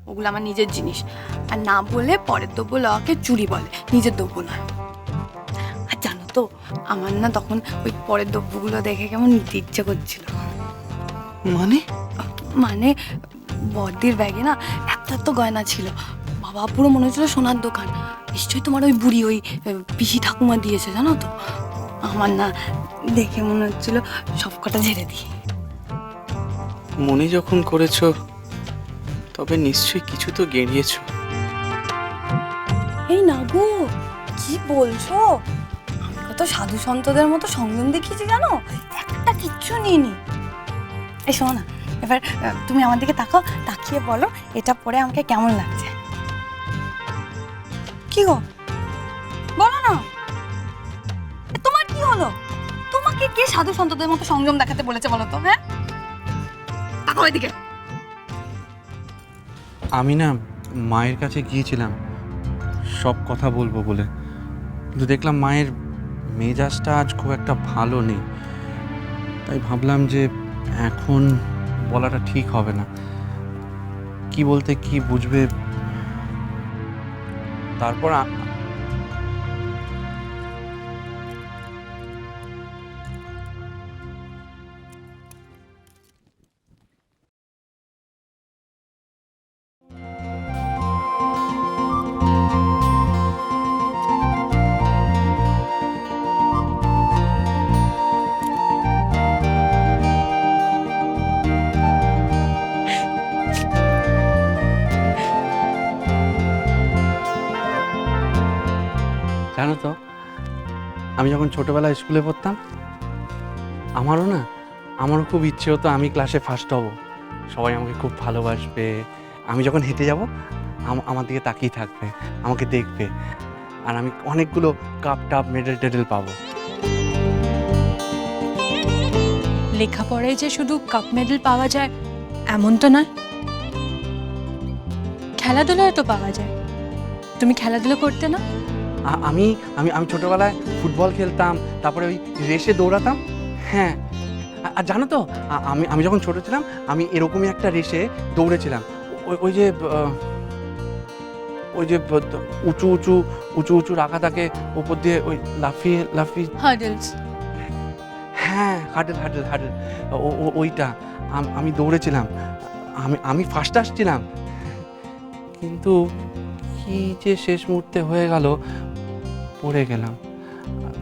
ওগুলো আমার নিজের জিনিস। আর না বলে পরের দ্রব্য লওয়াকে চুরি বলে, নিজের দ্রব্য নয়। আর জানো তো, আমার না তখন ওই পরের দ্রব্যগুলো দেখে কেমন নিতে ইচ্ছে করছিল। মানে? মানে বড়দির ব্যাগে না এত এত গয়না ছিল, বাবা পুরো মনে হচ্ছিল সোনার দোকান। নিশ্চয়ই তোমার ওই বুড়ি ওই পিসি ঠাকুমা দিয়েছে, জানো তো। আমার না দেখে মনে হচ্ছিল সব কটা ঝেড়ে দিই। মনে যখন করেছো তবে নিশ্চয়ই কিছু তো গেড়িয়েছো। এই না গো, কি বলছো? আমি কত সাধু সন্তদের মতো সংযম দেখিয়েছি জানো, একটা কিচ্ছু নিইনি। এই শোনো না, এবার তুমি আমার দিকে তাকাও, তাকিয়ে বলো এটা পরে আমাকে কেমন লাগছে। কি গো, বলো না। তোমার কি হলো? তোমাকে কে সাধু সন্তদের মতো সংযম দেখাতে বলেছে বলো তো? হ্যাঁ, তাকাও এদিকে। আমি না মায়ের কাছে গিয়েছিলাম সব কথা বলবো বলে, কিন্তু দেখলাম মায়ের মেজাজটা আজ খুব একটা ভালো নেই। তাই ভাবলাম যে এখন বলাটা ঠিক হবে না। কি বলতে কি বুঝবে। তারপর জানো তো, আমি যখন ছোটবেলায় স্কুলে পড়তাম আমারও খুব ইচ্ছে হতো আমি ক্লাসে ফার্স্ট হব, সবাই আমাকে খুব ভালোবাসবে। আমি যখন হেঁটে যাব আমার দিকে তাকিয়ে থাকবে, আমাকে দেখবে, আর আমি অনেকগুলো কাপ টাপ মেডেল টেডেল পাবো। লেখাপড়ায় যে শুধু কাপ মেডেল পাওয়া যায় এমন তো নয়, খেলাধুলায় তো পাওয়া যায়। তুমি খেলাধুলো করতে না? আমি আমি আমি ছোটবেলায় ফুটবল খেলতাম, তারপরে ওই রেসে দৌড়াতাম। হ্যাঁ, আর জানো তো, আমি আমি যখন ছোট ছিলাম আমি এরকমই একটা রেসে দৌড়েছিলাম। ওই যে উঁচু উঁচু উঁচু উঁচু রাখা থাকে, ওপর দিয়ে ওই লাফিয়ে লাফিয়ে। হার্ডলস। হ্যাঁ, হার্ডেল হার্ডেল হার্ডেল, ওইটা আমি দৌড়েছিলাম। আমি ফার্স্ট আসছিলাম, কিন্তু কি যে শেষ মুহূর্তে হয়ে গেল, পড়ে গেলাম।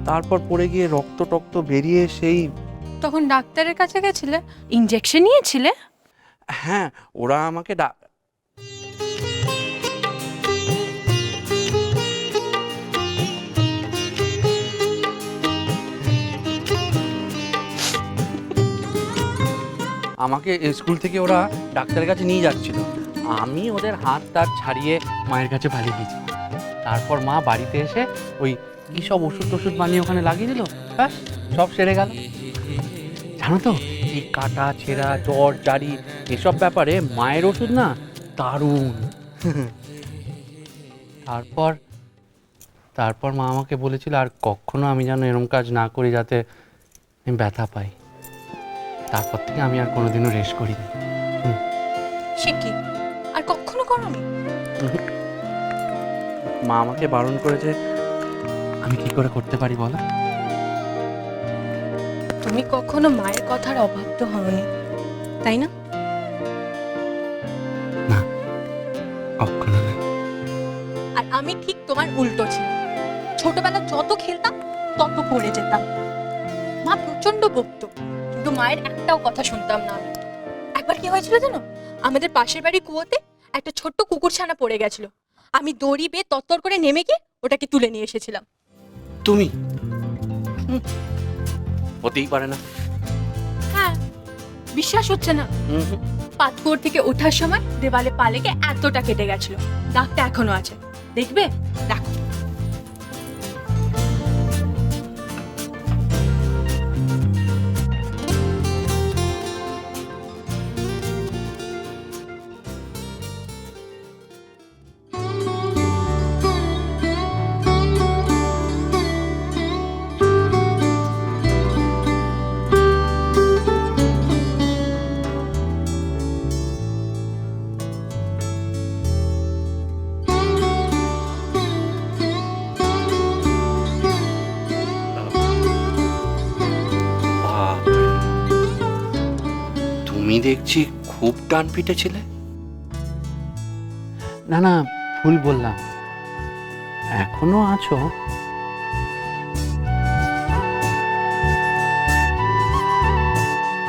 তারপর পড়ে গিয়ে রক্ত টক্ত বেরিয়ে সেই। তখন ডাক্তারের কাছে গেছিলে? ইনজেকশন নিয়েছিলে? হ্যাঁ, ওরা আমাকে আমাকে স্কুল থেকে ওরা ডাক্তারের কাছে নিয়ে যাচ্ছিল। আমি ওদের হাত তার ছাড়িয়ে মায়ের কাছে পালিয়ে গেছি। তারপর মা বাড়িতে এসে ওই কী সব ওষুধ টষুধ বানিয়ে ওখানে লাগিয়ে দিল, ব্যাস সব সেরে গেল। জানো তো, এই কাটা ছেঁড়া জ্বর জারি এসব ব্যাপারে মায়ের ওষুধ না দারুণ। তারপর তারপর মা আমাকে বলেছিল আর কখনো আমি যেন এরম কাজ না করি যাতে আমি ব্যথা পাই। তারপর থেকে আমি আর কোনোদিনও রেস্ট করিনি। সে কি, আর কখনো করোনি? মা আমাকে বারণ করেছে, আমি কি করে করতে পারি বলো? তুমি কখনো মায়ের কথার অবাধ্য হওনি, তাই না? না, কখনো না। আর আমি ঠিক তোমার উল্টো ছিলাম। ছোটবেলা যত খেলতাম তত পড়ে যেতাম। মা প্রচন্ড বকতো, কিন্তু মায়ের একটাও কথা শুনতাম না আমি। একবার কি হয়েছিল জানো? আমাদের পাশের বাড়ির কুয়োতে একটা ছোট্ট কুকুরছানা পড়ে গেছিল। আমি দড়ি বেয়ে তত্তর করে নেমে গিয়ে ওটাকে তুলে নিয়ে এসেছিলাম। তুমি? হতেই পারে না। হ্যাঁ, বিশ্বাস হচ্ছে না? পাতকুয়োর থেকে ওঠার সময় দেওয়ালে পা লেগে এতটা কেটে গেছিল, দাগটা এখনো আছে, দেখবে? দেখো। দেখছি খুব টান পিটে ছিলে। না না, ভুল বললাম, এখনো আছো।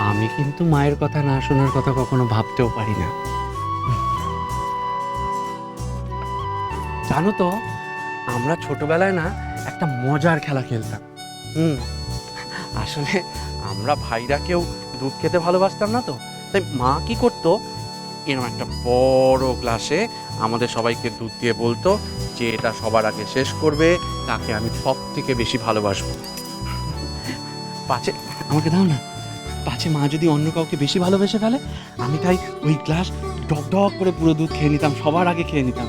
আমি কিন্তু মায়ের কথা না শোনার কথা কখনো ভাবতেও পারি না। জানো তো, আমরা ছোটবেলায় না একটা মজার খেলা খেলতাম। আসলে আমরা ভাইরা কেউ দুধ খেতে ভালোবাসতাম না, তো তাই মা কি করতো, এরকম একটা বড় গ্লাসে আমাদের সবাইকে দুধ দিয়ে বলতো যে এটা সবার আগে শেষ করবে তাকে আমি সব থেকে বেশি ভালোবাসবো। পাছে আমাকে দাও না, পাছে মা যদি অন্য কাউকে বেশি ভালোবেসে ফেলে, আমি তাই ওই গ্লাস ডক ডক করে পুরো দুধ খেয়ে নিতাম, সবার আগে খেয়ে নিতাম।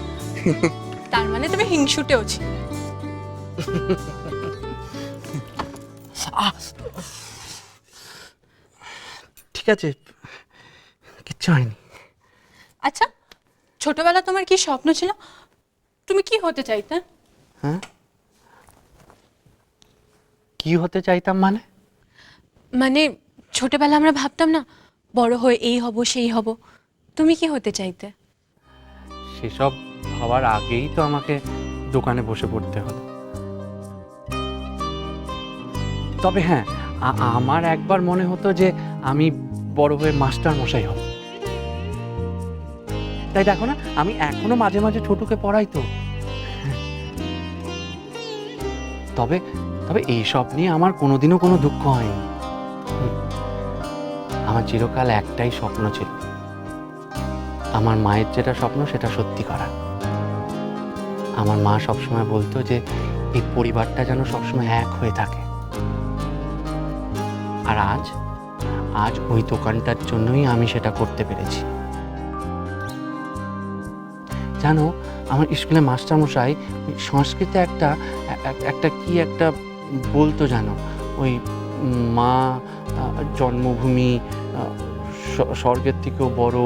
তার মানে তুমি হিংসুটেও ছিল। ঠিক আছে, কিচ্ছু হয়নি। আচ্ছা, ছোটবেলা তোমার কি স্বপ্ন ছিল? তুমি কি হতে চাইতে? হ্যাঁ, কি হতে চাইতাম মানে? মানে ছোটবেলা আমরা ভাবতাম না বড় হয়ে এই হব সেই হব, তুমি কি হতে চাইতে? সেসব হওয়ার আগেই তো আমাকে দোকানে বসে পড়তে হলো। তবে হ্যাঁ, আমার একবার মনে হতো যে আমি বড় হয়ে মাস্টার মশাই হব। তাই দেখো না, আমি এখনো মাঝে মাঝে ছোটকে পড়াই তো। তবে তবে এইসব নিয়ে আমার কোনোদিনও কোনো দুঃখ হয়নি। আমার চিরকাল একটাই স্বপ্ন ছিল, আমার মায়ের যেটা স্বপ্ন সেটা সত্যি করা। আমার মা সবসময় বলতো যে এই পরিবারটা যেন সবসময় এক হয়ে থাকে। আর আজ আজ ওই দোকানটার জন্যই আমি সেটা করতে পেরেছি। জানো, আমার স্কুলে মাস্টারমশাই সংস্কৃতে একটা কি একটা বলতো জানো, ওই মা জন্মভূমি স্বর্গের থেকেও বড়।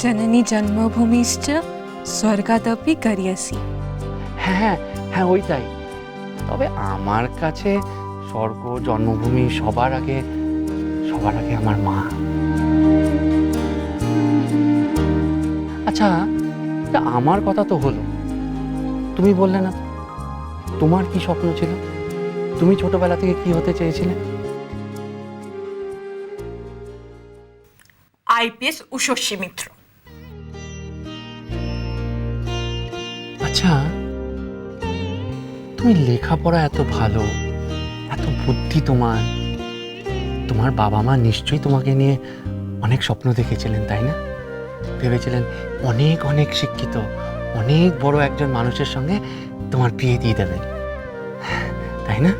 জননী জন্মভূমিশ্চ স্বর্গাদপি গরিয়সি। হ্যাঁ হ্যাঁ হ্যাঁ, ওইটাই। তবে আমার কাছে স্বর্গ জন্মভূমি সবার আগে আমার মা। আচ্ছা, তা আমার কথা তো হলো, তুমি বললে না তোমার কি স্বপ্ন ছিল? তুমি ছোটবেলা থেকে কি হতে চেয়েছিলে? আইপিএস উষস্বী মিত্র। আচ্ছা, তুমি লেখাপড়া এত ভালো, এত বুদ্ধি তোমার বাবা মা নিশ্চয়ই তোমাকে নিয়ে অনেক স্বপ্ন দেখেছিলেন, তাই না? ভেবেছিলেন অনেক অনেক শিক্ষিত, অনেক বড় একজন মানুষের সঙ্গে তোমার বিয়ে দিয়ে দেবেন, তাই না?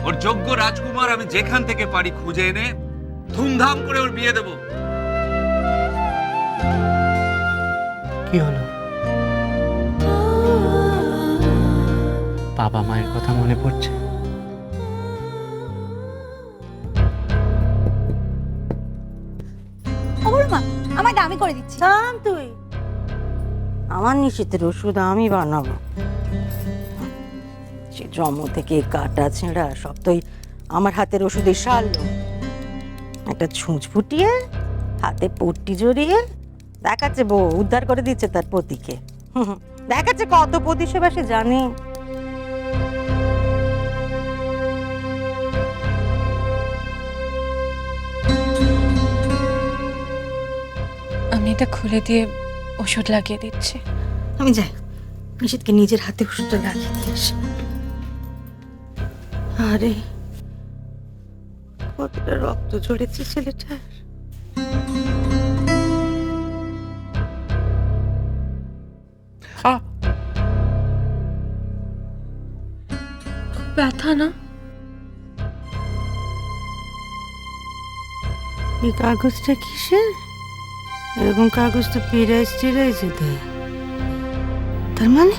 ওর যোগ্য রাজকুমার আমি যেখান থেকে পারি খুঁজে এনে ধুমধাম করে ওর বিয়ে দেব। কি হলো? বাবা মায়ের কথা মনে পড়ছে? মা আমার আমি করে দিচ্ছি। থাম তুই, আমার নিশ্চিতের ওষুধ আমি বানাবো। সে জন্ম থেকে কাটা ছেঁড়া সব তোই আমার হাতের ওষুধে সারলো। একটা ছুঁচ ফুটিয়ে হাতে পট্টি জড়িয়ে দেখাচ্ছে বউ উদ্ধার করে দিচ্ছে তার পতিকে। দেখাচ্ছে কত পতি সেবা সে জানে। আমি এটা খুলে দিয়ে ওষুধ লাগিয়ে দিচ্ছি। আমি যাই নিশিতকে নিজের হাতে ওষুধটা লাগিয়ে দিয়ে আসি। আরে কতটা রক্ত ঝরেছে ছেলেটার। ব্যথা না? এই কাগজটা কিসের? এরকম কাগজ তো পিরাইজ টিরাইজ দেয়। তার মানে